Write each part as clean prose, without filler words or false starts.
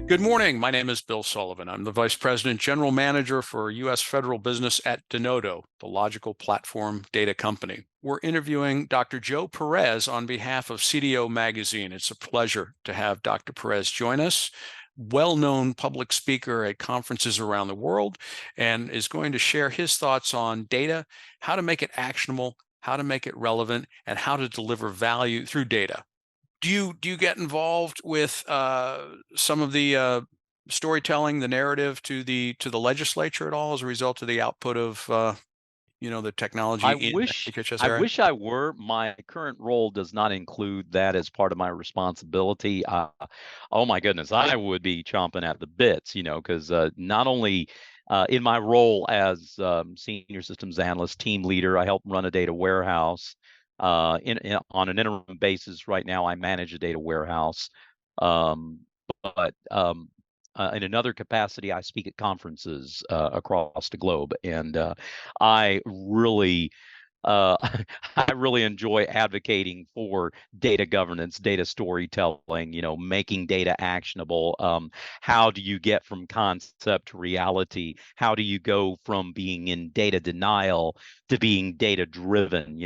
Good morning. My name is Bill Sullivan. I'm the Vice President General Manager for U.S. Federal Business at Denodo, the logical platform data company. We're interviewing Dr. Joe Perez on behalf of CDO Magazine. It's a pleasure to have Dr. Perez join us. Well-known public speaker at conferences around the world, and is going to share his thoughts on data, how to make it actionable, how to make it relevant, and how to deliver value through data. Do you get involved with some of the storytelling, the narrative to the legislature at all as a result of the output of the technology I in the wish DHHS I area? wish I were. My current role does not include that as part of my responsibility. Oh my goodness, I would be chomping at the bits, because not only in my role as senior systems analyst, team leader, I help run a data warehouse. On an interim basis, right now, I manage a data warehouse. But in another capacity, I speak at conferences across the globe, and I really uh, I really enjoy advocating for data governance, data storytelling, making data actionable. How do you get from concept to reality? How do you go from being in data denial to being data driven?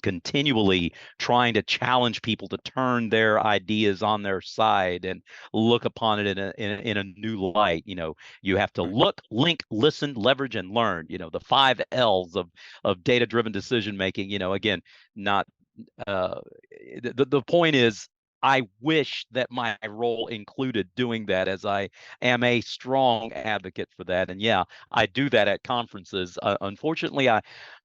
Continually trying to challenge people to turn their ideas on their side and look upon it in a new light. You have to look, link, listen, leverage, and learn. The 5 L's of data-driven decision making. Again, not the point is, I wish that my role included doing that, as I am a strong advocate for that. And yeah, I do that at conferences. Unfortunately,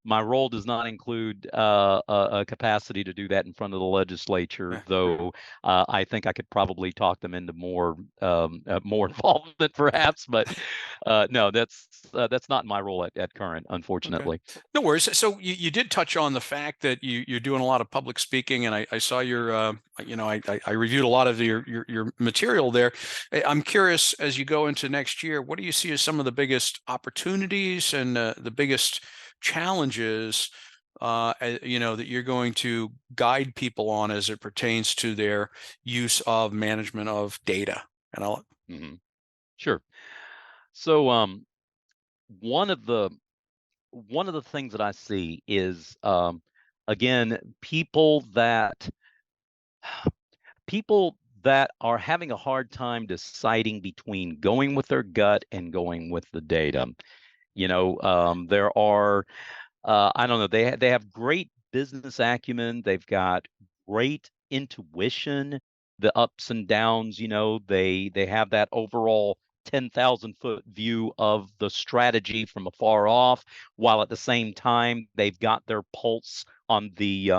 my role does not include a capacity to do that in front of the legislature, Yeah. though I think I could probably talk them into more involvement, perhaps. But no, that's not my role at current, Okay. unfortunately. No worries. So you did touch on the fact that you're doing a lot of public speaking, and I saw your, I reviewed a lot of your material there. I'm curious, as you go into next year, what do you see as some of the biggest opportunities and the biggest challenges, that you're going to guide people on as it pertains to their use of management of data? And I'll. Hmm. Sure. So one of the one of the things that I see is again, people that are having a hard time deciding between going with their gut and going with the data. There are I don't know, they have great business acumen, they've got great intuition, the ups and downs. They have that overall 10,000-foot view of the strategy from afar off, while at the same time they've got their pulse on the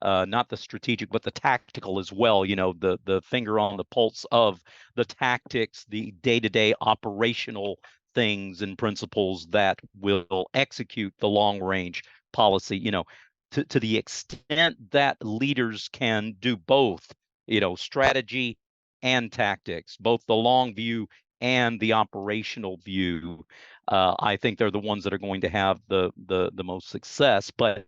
not the strategic but the tactical as well. The finger on the pulse of the tactics, the day-to-day operational things and principles that will execute the long range policy. To the extent that leaders can do both, strategy and tactics, both the long view and the operational view, I think they're the ones that are going to have the most success. But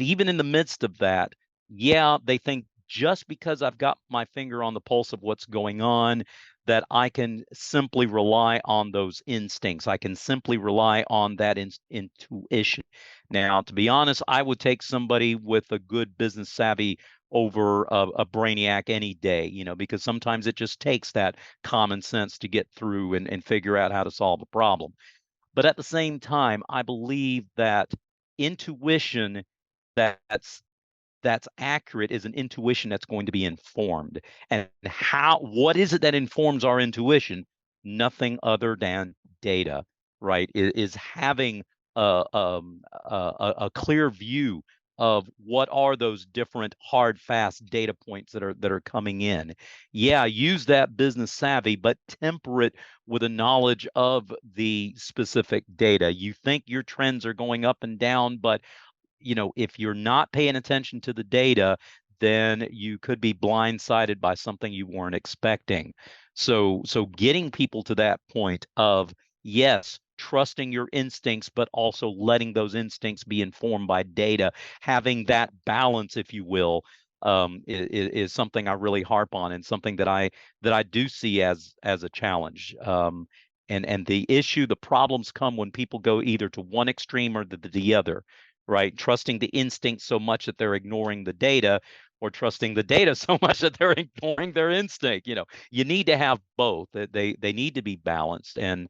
even in the midst of that, yeah, they think just because I've got my finger on the pulse of what's going on, that I can simply rely on those instincts. I can simply rely on that intuition. Now, to be honest, I would take somebody with a good business savvy over a brainiac any day, because sometimes it just takes that common sense to get through and figure out how to solve a problem. But at the same time, I believe that intuition that's that's accurate is an intuition that's going to be informed. And what is it that informs our intuition? Nothing other than data, right? Is having a clear view of what are those different hard, fast data points that are coming in. Yeah, use that business savvy, but temper it with a knowledge of the specific data. You think your trends are going up and down, but if you're not paying attention to the data, then you could be blindsided by something you weren't expecting. So getting people to that point of, yes, trusting your instincts, but also letting those instincts be informed by data, having that balance, if you will, is something I really harp on, and something that I do see as a challenge. And the issue, the problems come when people go either to one extreme or the other, right? Trusting the instinct so much that they're ignoring the data, or trusting the data so much that they're ignoring their instinct. You need to have both. They need to be balanced, and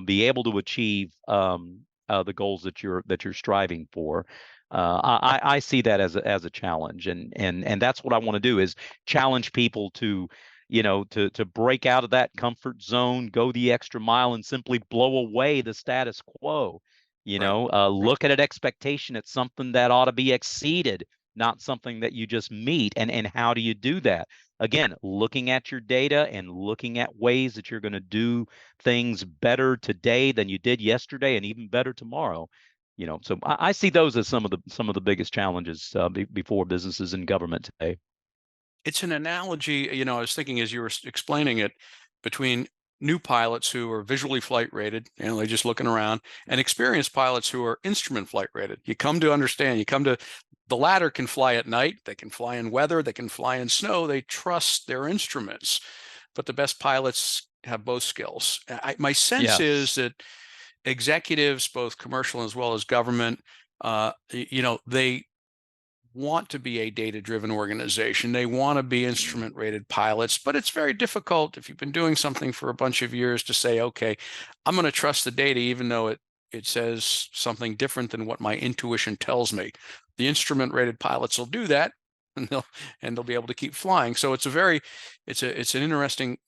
be able to achieve the goals that you're striving for. I see that as a challenge, and that's what I want to do, is challenge people to, to break out of that comfort zone, go the extra mile, and simply blow away the status quo. Right. Look at an expectation. It's something that ought to be exceeded, not something that you just meet. And how do you do that? Again, looking at your data and looking at ways that you're going to do things better today than you did yesterday, and even better tomorrow. So I see those as some of the biggest challenges before businesses and government today. It's an analogy, I was thinking as you were explaining it, between new pilots who are visually flight rated, they're just looking around, and experienced pilots who are instrument flight rated. The latter can fly at night, they can fly in weather, they can fly in snow, they trust their instruments. But the best pilots have both skills. My sense is Yes. that executives, both commercial as well as government, they want to be a data-driven organization. They want to be instrument-rated pilots, but it's very difficult if you've been doing something for a bunch of years to say, okay, I'm going to trust the data even though it says something different than what my intuition tells me. The instrument-rated pilots will do that, and they'll be able to keep flying. So it's an interesting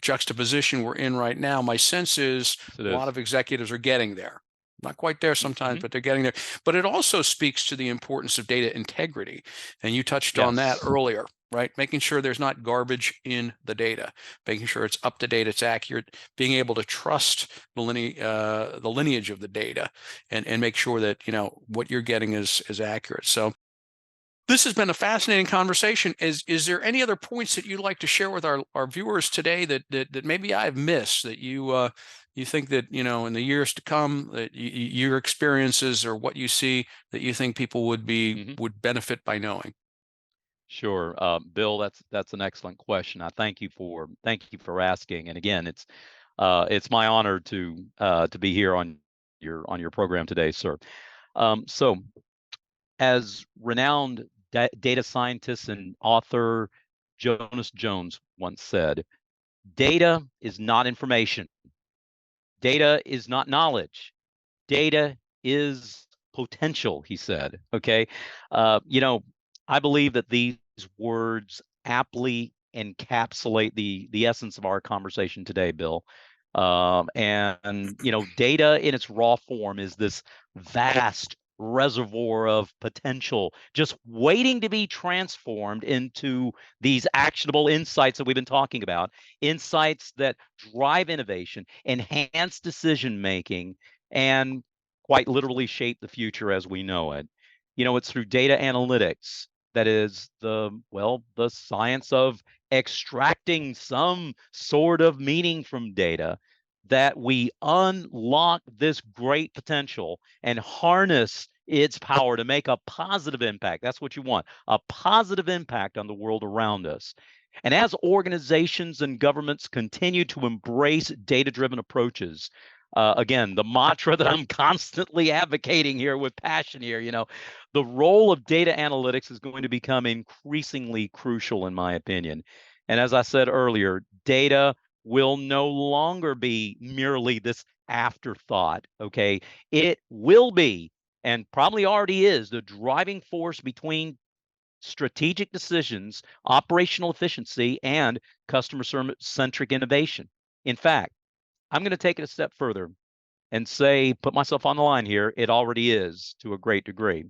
juxtaposition we're in right now. My sense is Yes, it a lot is. of executives are getting there. Not quite there sometimes, but they're getting there. But it also speaks to the importance of data integrity. And you touched on that Yes. earlier, right? Making sure there's not garbage in the data, making sure it's up to date, it's accurate, being able to trust the lineage of the data, and make sure that what you're getting is accurate. So this has been a fascinating conversation. Is there any other points that you'd like to share with our viewers today that maybe I've missed, that you think that in the years to come, that your experiences or what you see, that you think people would benefit by knowing? Sure. Bill, that's an excellent question. I thank you for asking. And again, it's my honor to be here on your program today, sir. So, as renowned data scientist and author Jonas Jones once said, data is not information. Data is not knowledge. Data is potential, he said. Okay. I believe that these words aptly encapsulate the essence of our conversation today, Bill. And data in its raw form is this vast reservoir of potential just waiting to be transformed into these actionable insights that we've been talking about, insights that drive innovation, enhance decision making, and quite literally shape the future as we know it. It's through data analytics, that is the science of extracting some sort of meaning from data, that we unlock this great potential and harness its power to make a positive impact. That's what you want, a positive impact on the world around us. And as organizations and governments continue to embrace data-driven approaches, again, the mantra that I'm constantly advocating here with passion here, the role of data analytics is going to become increasingly crucial, in my opinion. And as I said earlier, data will no longer be merely this afterthought, okay? It will be, and probably already is, the driving force between strategic decisions, operational efficiency, and customer-centric innovation. In fact, I'm going to take it a step further and say, put myself on the line here, it already is to a great degree.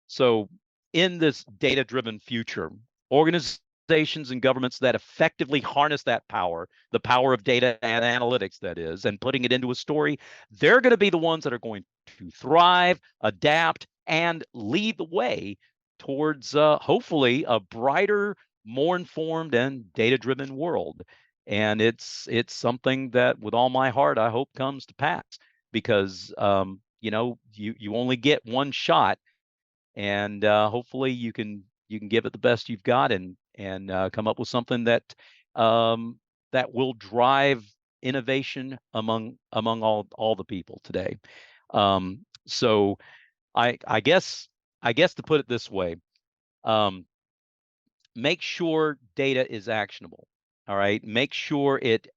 So, in this data-driven future, organizations and governments that effectively harness that power, the power of data and analytics, that is, and putting it into a story, they're going to be the ones that are going to thrive, adapt, and lead the way towards hopefully a brighter, more informed, and data-driven world. And it's something that, with all my heart, I hope comes to pass, because you only get one shot, and hopefully you can give it the best you've got, and come up with something that that will drive innovation among all the people today. So I guess to put it this way, um, make sure data is actionable. All right. Make sure it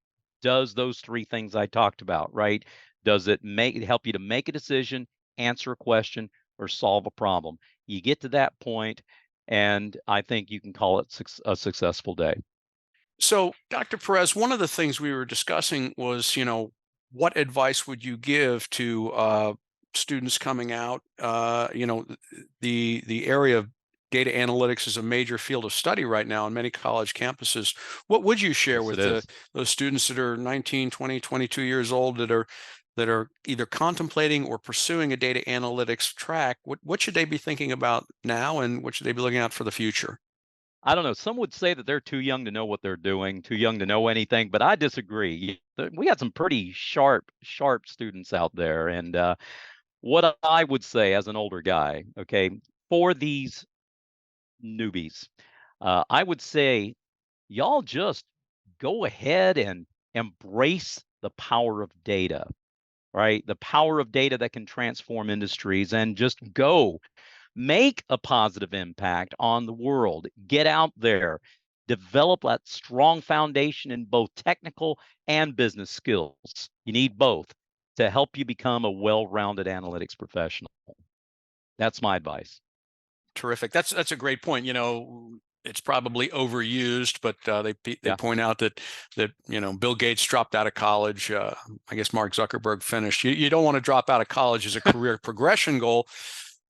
does those three things I talked about, right? Does it help you to make a decision, answer a question, or solve a problem? You get to that point, and I think you can call it a successful day. So, Dr. Perez, one of the things we were discussing was, what advice would you give to students coming out? The area of data analytics is a major field of study right now on many college campuses. What would you share Yes, it with is. those students that are 19, 20, 22 years old that are either contemplating or pursuing a data analytics track? What should they be thinking about now, and what should they be looking out for the future? I don't know. Some would say that they're too young to know what they're doing, too young to know anything, but I disagree. We got some pretty sharp students out there, and what I would say as an older guy, okay, for these newbies, I would say y'all just go ahead and embrace the power of data, right? The power of data that can transform industries, and just go make a positive impact on the world. Get out there, develop that strong foundation in both technical and business skills. You need both to help you become a well-rounded analytics professional. That's my advice. Terrific. That's a great point. It's probably overused, but they Yeah. point out that Bill Gates dropped out of college. I guess Mark Zuckerberg finished. You don't want to drop out of college as a career progression goal,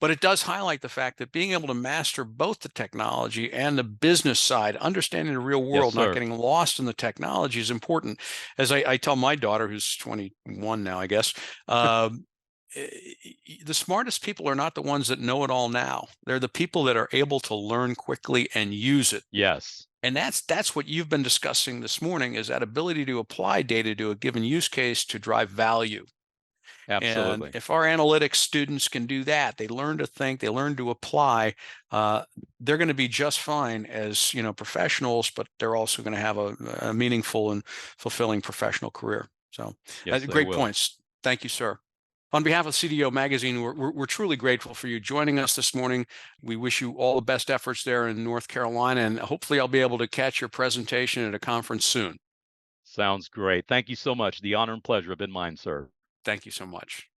but it does highlight the fact that being able to master both the technology and the business side, understanding the real Yes, world, not sir. getting lost in the technology, is important. As I tell my daughter, who's 21 now, I guess. The smartest people are not the ones that know it all now. They're the people that are able to learn quickly and use it. Yes, And that's what you've been discussing this morning, is that ability to apply data to a given use case to drive value. And absolutely. if our analytics students can do that, they learn to think, they learn to apply, they're going to be just fine as professionals, but they're also going to have a meaningful and fulfilling professional career. So Yes, they great will. points. Thank you, sir. On behalf of CDO Magazine, we're truly grateful for you joining us this morning. We wish you all the best efforts there in North Carolina, and hopefully I'll be able to catch your presentation at a conference soon. Sounds great. Thank you so much. The honor and pleasure have been mine, sir. Thank you so much.